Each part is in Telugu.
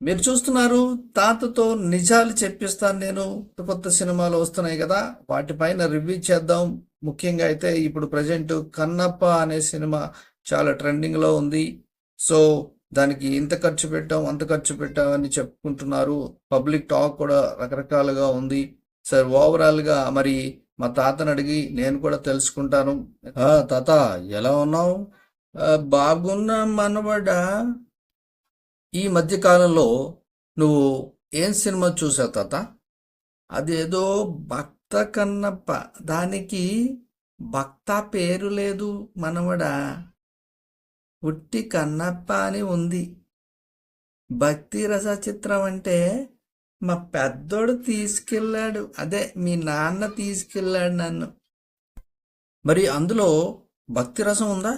మీరు చూస్తున్నారు తాతతో నిజాలు చెప్పిస్తాను నేను. కొత్త సినిమాలు వస్తున్నాయి కదా, వాటిపైన రివ్యూ చేద్దాం. ముఖ్యంగా అయితే ఇప్పుడు ప్రజెంట్ కన్నప్ప అనే సినిమా చాలా ట్రెండింగ్ లో ఉంది. సో దానికి ఇంత ఖర్చు పెట్టాం అంత ఖర్చు పెట్టాం అని చెప్పుకుంటున్నారు. పబ్లిక్ టాక్ కూడా రకరకాలుగా ఉంది. సార్ ఓవరాల్ గా మరి మా తాతని అడిగి నేను కూడా తెలుసుకుంటాను. తాత, ఎలా ఉన్నావు? బాగున్నా మనవడా. ఈ మధ్య కాలంలో నువ్వు ఏం సినిమా చూసావు తాత? అదేదో భక్త కన్నప్ప. దానికి భక్త పేరు లేదు మనవడా, ఉట్టి కన్నప్ప అని ఉంది. భక్తి రస చిత్రం అంటే మా పెద్దోడు తీసుకెళ్ళాడు, అదే మీ నాన్న తీసుకెళ్ళాడు నన్ను. మరి అందులో భక్తి రసం ఉందా?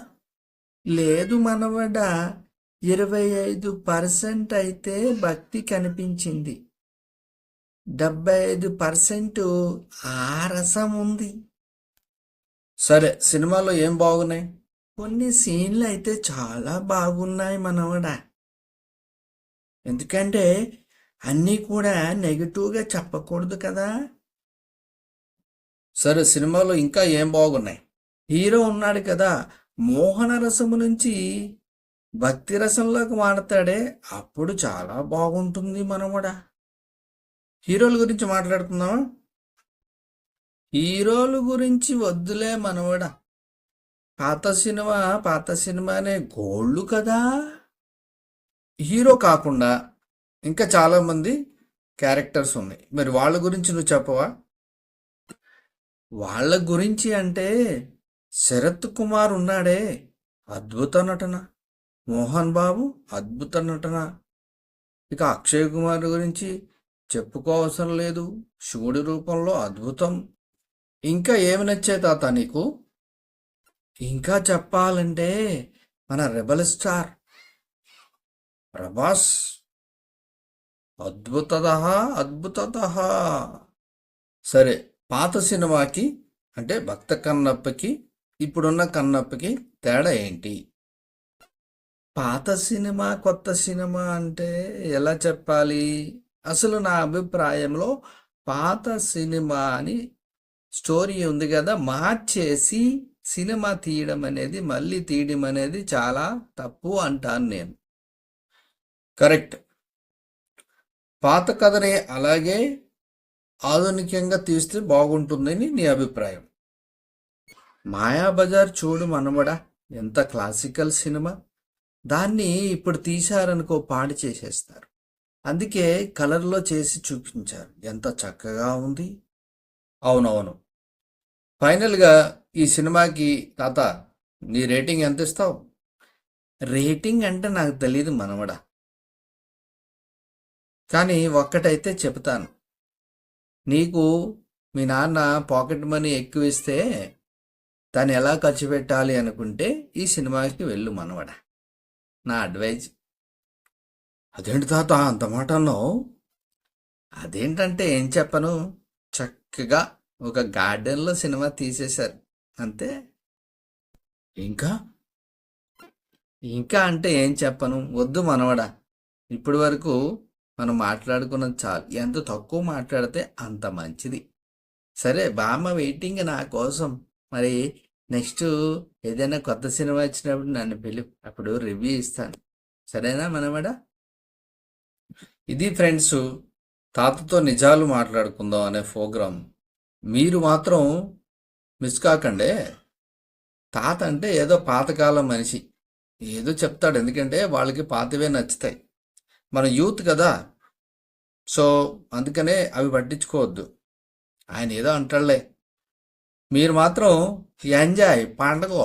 లేదు మనవడా, 25% అయితే భక్తి కనిపించింది, 75% ఆ రసం ఉంది. సరే, సినిమాలో ఏం బాగున్నాయి? కొన్ని సీన్లు అయితే చాలా బాగున్నాయి మనవడా. ఎందుకంటే అన్నీ కూడా నెగిటివ్గా చెప్పకూడదు కదా. సరే, సినిమాలో ఇంకా ఏం బాగున్నాయి? హీరో ఉన్నాడు కదా, మోహన రసము నుంచి భక్తి రసంలోకి మాడతాడే, అప్పుడు చాలా బాగుంటుంది మనవడా. హీరోల గురించి మాట్లాడుకుందామా? హీరోల గురించి వద్దులే మనవడా. పాత సినిమానే గోల్డ్ కదా. హీరో కాకుండా ఇంకా చాలా మంది క్యారెక్టర్స్ ఉన్నాయి, మరి వాళ్ళ గురించి నువ్వు చెప్పవా? వాళ్ళ గురించి అంటే శరత్ కుమార్ ఉన్నాడే, అద్భుత నటన. మోహన్ బాబు అద్భుత నటన. ఇక అక్షయ్ కుమార్ గురించి చెప్పుకోవసరం లేదు, శివుడి రూపంలో అద్భుతం. ఇంకా ఏమి నచ్చాయి తాత నీకు? ఇంకా చెప్పాలంటే మన రెబల్ స్టార్ ప్రభాస్, అద్భుతత అద్భుతత. సరే, పాత సినిమాకి అంటే భక్త కన్నప్పకి ఇప్పుడున్న కన్నప్పకి తేడా ఏంటి? పాత సినిమా కొత్త సినిమా అంటే ఎలా చెప్పాలి? అసలు నా అభిప్రాయంలో పాత సినిమా అని స్టోరీ ఉంది కదా, మార్చేసి సినిమా తీయడం అనేది, మళ్ళీ తీయడం అనేది చాలా తప్పు అంటాను నేను. కరెక్ట్. పాత కథని అలాగే ఆధునికంగా తీస్తే బాగుంటుందని నీ అభిప్రాయం. మాయాబజార్ చూడు మనవడా, ఎంత క్లాసికల్ సినిమా. దాన్ని ఇప్పుడు తీశారనుకో పాడు చేసేస్తారు. అందుకే కలర్లో చేసి చూపించారు, ఎంత చక్కగా ఉంది. అవునవును. ఫైనల్గా ఈ సినిమాకి తాత నీ రేటింగ్ ఎంత ఇస్తావు? రేటింగ్ అంటే నాకు తెలియదు మనవడా, కానీ ఒక్కటైతే చెప్తాను. నీకు మీ నాన్న పాకెట్ మనీ ఎక్కువ ఇస్తే దాన్ని ఎలా ఖర్చు పెట్టాలి అనుకుంటే ఈ సినిమాకి వెళ్ళు మనవడా, నా అడ్వైజ్. అదేంటి తాత అంత మాట అన్నావు? అదేంటంటే ఏం చెప్పను, చక్కగా ఒక గార్డెన్లో సినిమా తీసేశారు అంతే. ఇంకా ఇంకా అంటే ఏం చెప్పను, వద్దు మనవడా. ఇప్పటి వరకు మనం మాట్లాడుకున్నది చాలు, ఎంత తక్కువ మాట్లాడితే అంత మంచిది. సరే, బామ్మ వెయిటింగ్ నా కోసం. మరి నెక్స్ట్ ఏదైనా కొత్త సినిమా వచ్చినప్పుడు నన్ను పిలు, అప్పుడు రివ్యూ ఇస్తాను. సరేనా మనవడా? ఇది ఫ్రెండ్స్, తాతతో నిజాలు మాట్లాడుకుందాం అనే ప్రోగ్రాం. మీరు మాత్రం మిస్ కాకండే. తాత అంటే ఏదో పాతకాలం మనిషి, ఏదో చెప్తాడు, ఎందుకంటే వాళ్ళకి పాతవే నచ్చుతాయి. మన యూత్ కదా, సో అందుకనే అవి పట్టించుకోవద్దు. ఆయన ఏదో అంటాడులే, మీరు మాత్రం ఎంజాయ్ పండగ.